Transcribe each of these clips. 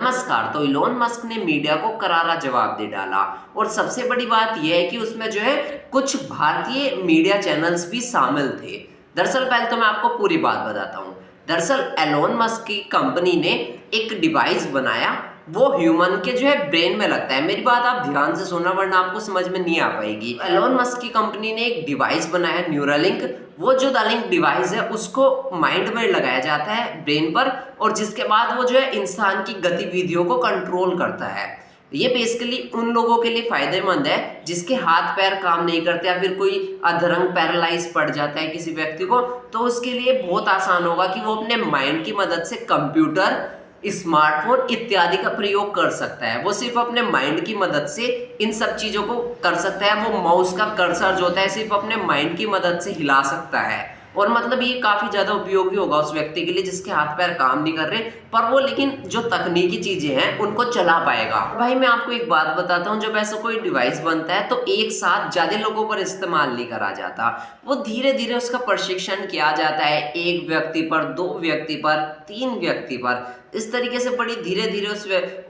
नमस्कार। तो Elon Musk ने मीडिया को करारा जवाब दे डाला और सबसे बड़ी बात यह है कि उसमें जो है कुछ भारतीय मीडिया चैनल्स भी शामिल थे। दरअसल पहले तो मैं आपको पूरी बात बताता हूँ। दरअसल एलोन मस्क की कंपनी ने एक डिवाइस बनाया, वो ह्यूमन के जो है ब्रेन में लगता है। मेरी बात आप ध्यान से सुनना वरना आपको समझ में नहीं आ पाएगी। एलोन मस्क की कंपनी ने एक डिवाइस बनाया न्यूरालिंक। वो जो दालिंक डिवाइस है उसको माइंड में लगाया जाता है, ब्रेन पर, और जिसके बाद वो जो है इंसान की गतिविधियों को कंट्रोल करता है। ये बेसिकली उन लोगों के लिए फायदेमंद है जिसके हाथ पैर काम नहीं करते या फिर कोई अधरंग पैरालाइज पड़ जाता है किसी व्यक्ति को, तो उसके लिए बहुत आसान होगा कि वो अपने माइंड की मदद से कंप्यूटर, स्मार्टफोन इत्यादि का प्रयोग कर सकता है। वो सिर्फ अपने माइंड की मदद से इन सब चीजों को कर सकता है। वो माउस का कर्सर जो होता है सिर्फ अपने माइंड की मदद से हिला सकता है, और मतलब ये काफी ज्यादा उपयोगी होगा उस व्यक्ति के लिए जिसके हाथ पैर काम नहीं कर रहे, पर वो लेकिन जो तकनीकी चीजें हैं उनको चला पाएगा। भाई मैं आपको एक बात बताता हूँ, जब ऐसा कोई डिवाइस बनता है तो एक साथ ज्यादा लोगों पर इस्तेमाल नहीं करा जाता। वो धीरे धीरे उसका प्रशिक्षण किया जाता है, एक व्यक्ति पर, दो व्यक्ति पर, तीन व्यक्ति पर, इस तरीके से बड़ी धीरे धीरे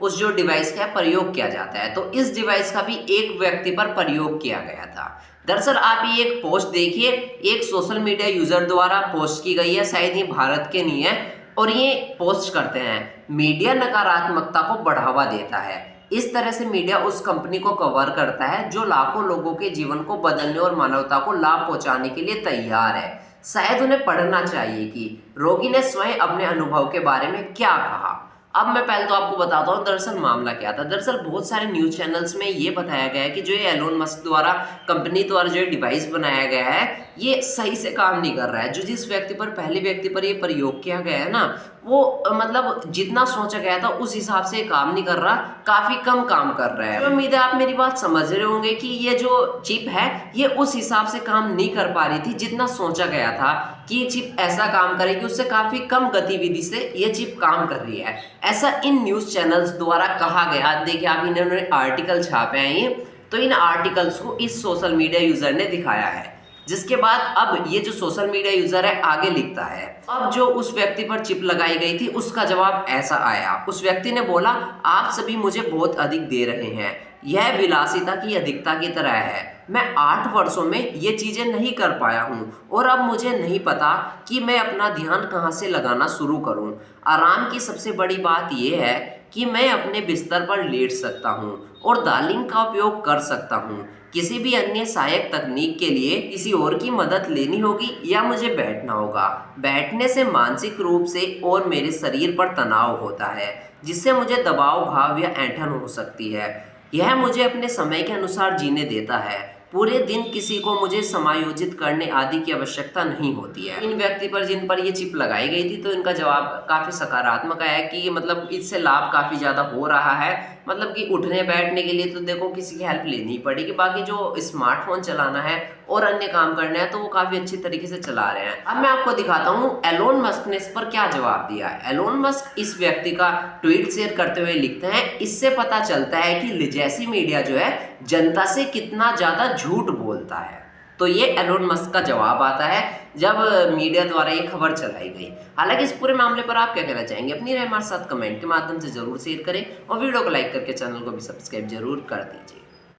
उस जो डिवाइस का प्रयोग किया जाता है। तो इस डिवाइस का भी एक व्यक्ति पर प्रयोग किया गया था। दरअसल आप ये एक पोस्ट देखिए, एक सोशल मीडिया यूजर द्वारा पोस्ट की गई है, शायद ये भारत के नहीं है, और ये पोस्ट करते हैं मीडिया नकारात्मकता को बढ़ावा देता है। इस तरह से मीडिया उस कंपनी को कवर करता है जो लाखों लोगों के जीवन को बदलने और मानवता को लाभ पहुंचाने के लिए तैयार है। शायद उन्हें पढ़ना चाहिए कि रोगी ने स्वयं अपने अनुभव के बारे में क्या कहा। अब मैं पहले तो आपको बताता हूँ दरअसल मामला क्या था। दरअसल बहुत सारे न्यूज चैनल्स में ये बताया गया है कि जो ये एलोन मस्क द्वारा कंपनी द्वारा जो डिवाइस बनाया गया है ये सही से काम नहीं कर रहा है। जो जिस व्यक्ति पर, पहले व्यक्ति पर ये प्रयोग किया गया है ना, वो मतलब जितना सोचा गया था उस हिसाब से काम नहीं कर रहा, काफी कम काम कर रहा है। तो उम्मीद है आप मेरी बात समझ रहे होंगे कि ये जो चिप है ये उस हिसाब से काम नहीं कर पा रही थी जितना सोचा गया था कि ये चिप ऐसा काम करेगी, उससे काफी कम गतिविधि से ये चिप काम कर रही है। ऐसा इन न्यूज चैनल्स द्वारा कहा गया। देखिए आप इन्होंने आर्टिकल छापे हैं ये, तो इन आर्टिकल्स को इस सोशल मीडिया यूजर ने दिखाया है, जिसके बाद अब ये जो सोशल मीडिया यूजर है आगे लिखता है। अब जो उस व्यक्ति पर चिप लगाई गई थी उसका जवाब ऐसा आया। उस व्यक्ति ने बोला, आप सभी मुझे बहुत अधिक दे रहे हैं, यह विलासिता की अधिकता की तरह है। मैं 8 वर्षों में ये चीजें नहीं कर पाया हूँ और अब मुझे नहीं पता कि मैं अपना ध्यान कहाँ से लगाना शुरू करूँ। आराम की सबसे बड़ी बात यह है कि मैं अपने बिस्तर पर लेट सकता हूँ और दार्लिंग का उपयोग कर सकता हूँ। किसी भी अन्य सहायक तकनीक के लिए किसी और की मदद लेनी होगी या मुझे बैठना होगा। बैठने से मानसिक रूप से और मेरे शरीर पर तनाव होता है, जिससे मुझे दबाव भाव या ऐंठन हो सकती है। यह मुझे अपने समय के अनुसार जीने देता है। पूरे दिन किसी को मुझे समायोजित करने आदि की आवश्यकता नहीं होती है। इन व्यक्ति पर जिन पर ये चिप लगाई गई थी तो इनका जवाब काफी सकारात्मक आया कि मतलब इससे लाभ काफी ज्यादा हो रहा है। मतलब कि उठने बैठने के लिए तो देखो किसी की हेल्प लेनी पड़ेगी, बाकी जो स्मार्टफोन चलाना है और अन्य काम करना है तो वो काफी अच्छी तरीके से चला रहे हैं। अब मैं आपको दिखाता हूँ एलोन मस्क ने इस पर क्या जवाब दिया है। एलोन मस्क इस व्यक्ति का ट्वीट शेयर करते हुए लिखते हैं, इससे पता चलता है कि जैसी मीडिया जो है जनता से कितना ज्यादा झूठ बोलता है। तो ये एलोन मस्क का जवाब आता है जब मीडिया द्वारा ये खबर चलाई गई। हालांकि इस पूरे मामले पर आप क्या कहना चाहेंगे, अपनी राय हमारे साथ कमेंट के माध्यम से जरूर शेयर करें और वीडियो को लाइक करके चैनल को भी सब्सक्राइब जरूर कर दीजिए।